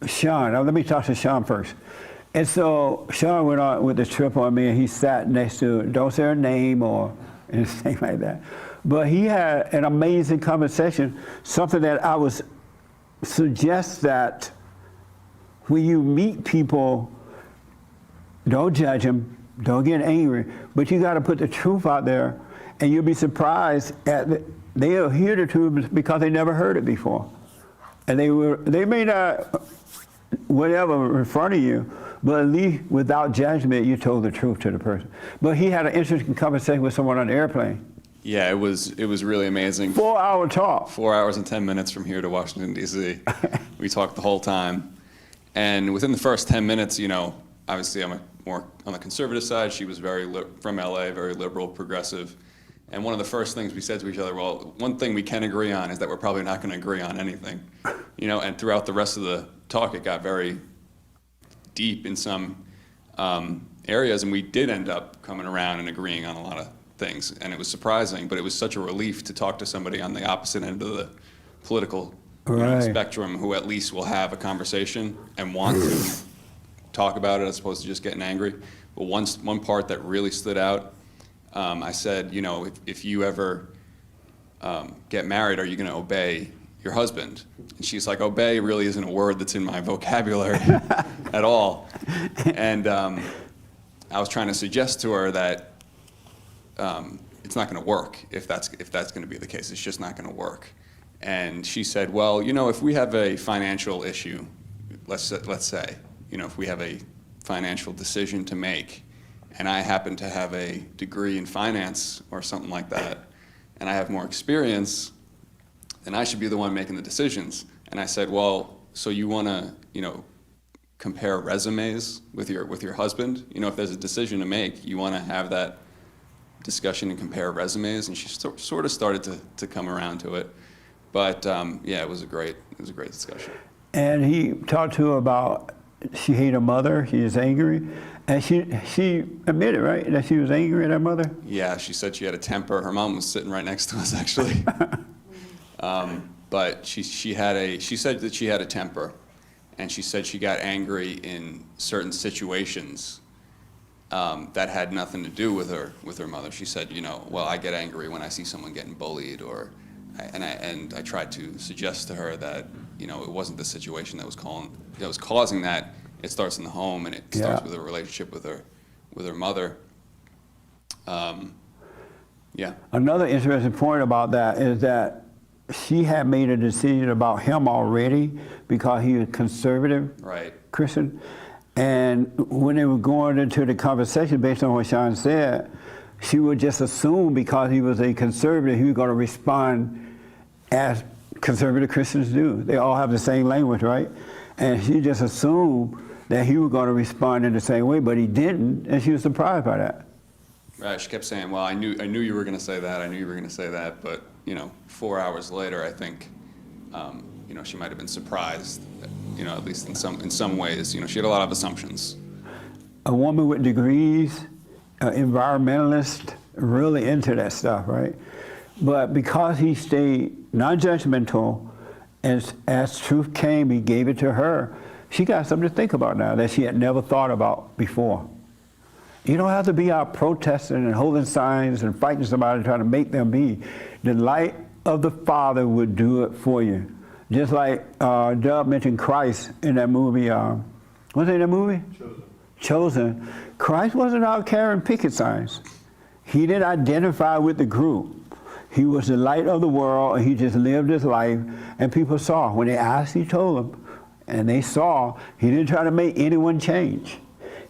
Sean. Let me talk to Sean first. And so Sean went on with the trip on me, and he sat next to, don't say her name or anything like that. But he had an amazing conversation, something that I would suggest that when you meet people, don't judge them, don't get angry, but you got to put the truth out there, and you'll be surprised they'll hear the truth because they never heard it before. And they may not, whatever, in front of you, but at least without judgment, you told the truth to the person. But he had an interesting conversation with someone on the airplane. Yeah, it was really amazing. 4-hour talk. 4 hours and 10 minutes from here to Washington, D.C. We talked the whole time. And within the first 10 minutes, you know, obviously I'm more on the conservative side. She was from LA, very liberal, progressive. And one of the first things we said to each other, well, one thing we can agree on is that we're probably not going to agree on anything. You know, and throughout the rest of the talk, it got very deep in some areas, and we did end up coming around and agreeing on a lot of things, and it was surprising, but it was such a relief to talk to somebody on the opposite end of the political spectrum who at least will have a conversation and want to talk about it as opposed to just getting angry. But one part that really stood out, I said, you know, if you ever get married, are you going to obey your husband? And she's like, obey really isn't a word that's in my vocabulary at all. And I was trying to suggest to her that it's not going to work if that's going to be the case. It's just not going to work. And she said, well, you know, if we have a financial issue, let's say, you know, if we have a financial decision to make, and I happen to have a degree in finance or something like that, and I have more experience, then I should be the one making the decisions. And I said, well, so you want to, you know, compare resumes with your husband? You know, if there's a decision to make, you want to have that discussion and compare resumes. And she sort of started to come around to it. But yeah, it was a great discussion. And he talked to her about she hated her mother, she was angry, and she admitted, right, that she was angry at her mother? Yeah, she said she had a temper. Her mom was sitting right next to us, actually. But she said that she had a temper, and she said she got angry in certain situations that had nothing to do with her mother. She said, you know, well, I get angry when I see someone getting bullied, and I tried to suggest to her that, you know, it wasn't the situation that was causing that. It starts in the home, and it starts with a relationship with her mother. Yeah. Another interesting point about that is that she had made a decision about him already because he was conservative, right, Christian. And when they were going into the conversation based on what Sean said, she would just assume because he was a conservative, he was going to respond as conservative Christians do. They all have the same language, right? And she just assumed that he was going to respond in the same way, but he didn't, and she was surprised by that. Right, she kept saying, well, I knew you were going to say that, I knew you were going to say that, but, you know, 4 hours later, I think, you know, she might have been surprised, you know, at least in some ways. You know, she had a lot of assumptions. A woman with degrees, environmentalist, really into that stuff, right? But because he stayed non-judgmental, as truth came, he gave it to her, she got something to think about now that she had never thought about before. You don't have to be out protesting and holding signs and fighting somebody trying to make them be. The light of the Father would do it for you. Just like Dub mentioned Christ in that movie, what's in that movie? Chosen. Christ wasn't out carrying picket signs. He didn't identify with the group. He was the light of the world, and he just lived his life, and people saw. When they asked, he told them, and they saw. He didn't try to make anyone change.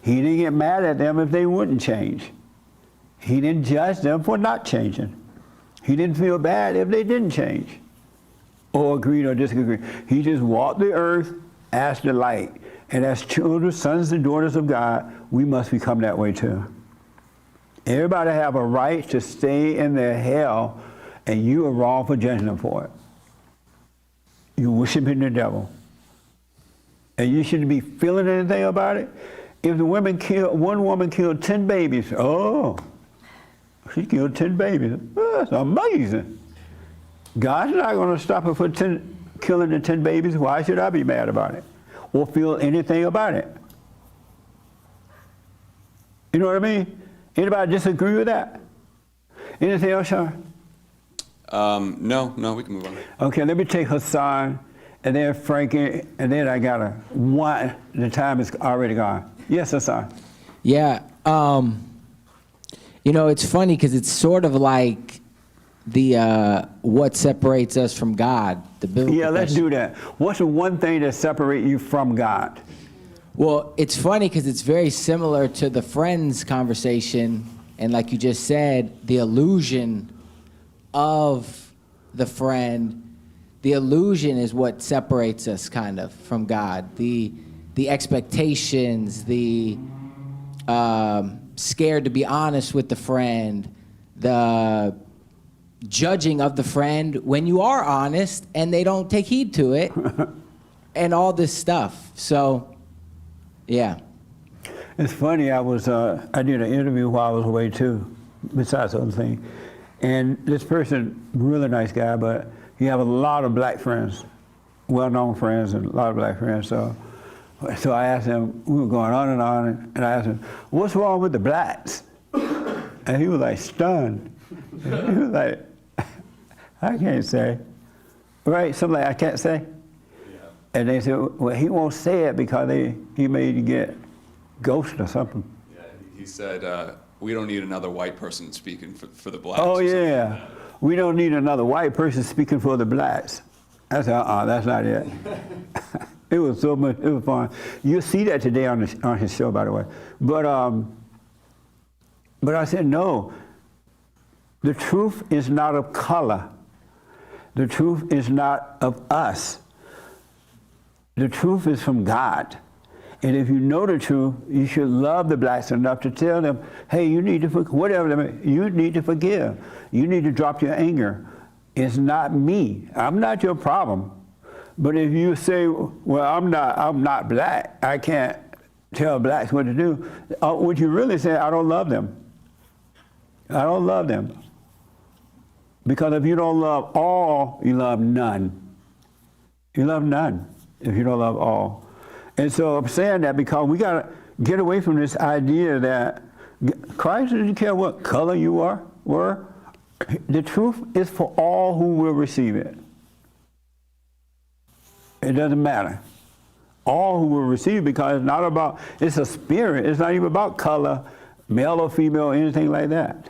He didn't get mad at them if they wouldn't change. He didn't judge them for not changing. He didn't feel bad if they didn't change, or agreed or disagreed. He just walked the earth as the light. And as children, sons and daughters of God, we must become that way too. Everybody have a right to stay in their hell, and you are wrong for judging them for it. You're worshiping the devil. And you shouldn't be feeling anything about it. If one woman killed 10 babies, oh, she killed 10 babies. Oh, that's amazing. God's not going to stop her for killing the 10 babies. Why should I be mad about it? or feel anything about it. You know what I mean? Anybody disagree with that? Anything else, Sean? No, we can move on. Okay, let me take Hassan, and then Frankie, and then I got one. The time is already gone. Yes, Hassan. Yeah. It's funny because it's sort of like the what separates us from God, the biblical Yeah, let's question. do that. What's the one thing that separates you from God? Well, it's funny because it's very similar to the friends conversation, and like you just said, the illusion of the friend, the illusion is what separates us kind of from God. The expectations, the scared to be honest with the friend, the judging of the friend when you are honest and they don't take heed to it, and all this stuff. So, yeah. It's funny, I did an interview while I was away too, besides other things. And this person, really nice guy, but he have a lot of black friends, well-known friends and a lot of black friends. So I asked him, we were going on, and I asked him, what's wrong with the blacks? And he was like stunned. He was like, I can't say. Right, something like I can't say? Yeah. And they said, well, he won't say it because he may get ghosted or something. Yeah, he said, we don't need another white person speaking for the blacks. Oh, yeah. We don't need another white person speaking for the blacks. I said, that's not it. It was so much, it was fun. You'll see that today on his show, by the way. But I said, no. The truth is not of color. The truth is not of us. The truth is from God. And if you know the truth, you should love the blacks enough to tell them, hey, you need to you need to forgive. You need to drop your anger. It's not me. I'm not your problem. But if you say, well, I'm not black, I can't tell blacks what to do, what you really say, I don't love them. I don't love them. Because if you don't love all, you love none. You love none if you don't love all. And so I'm saying that because we got to get away from this idea that Christ doesn't care what color you were. The truth is for all who will receive it. It doesn't matter. All who will receive it, because it's not about, it's a spirit. It's not even about color, male or female, or anything like that.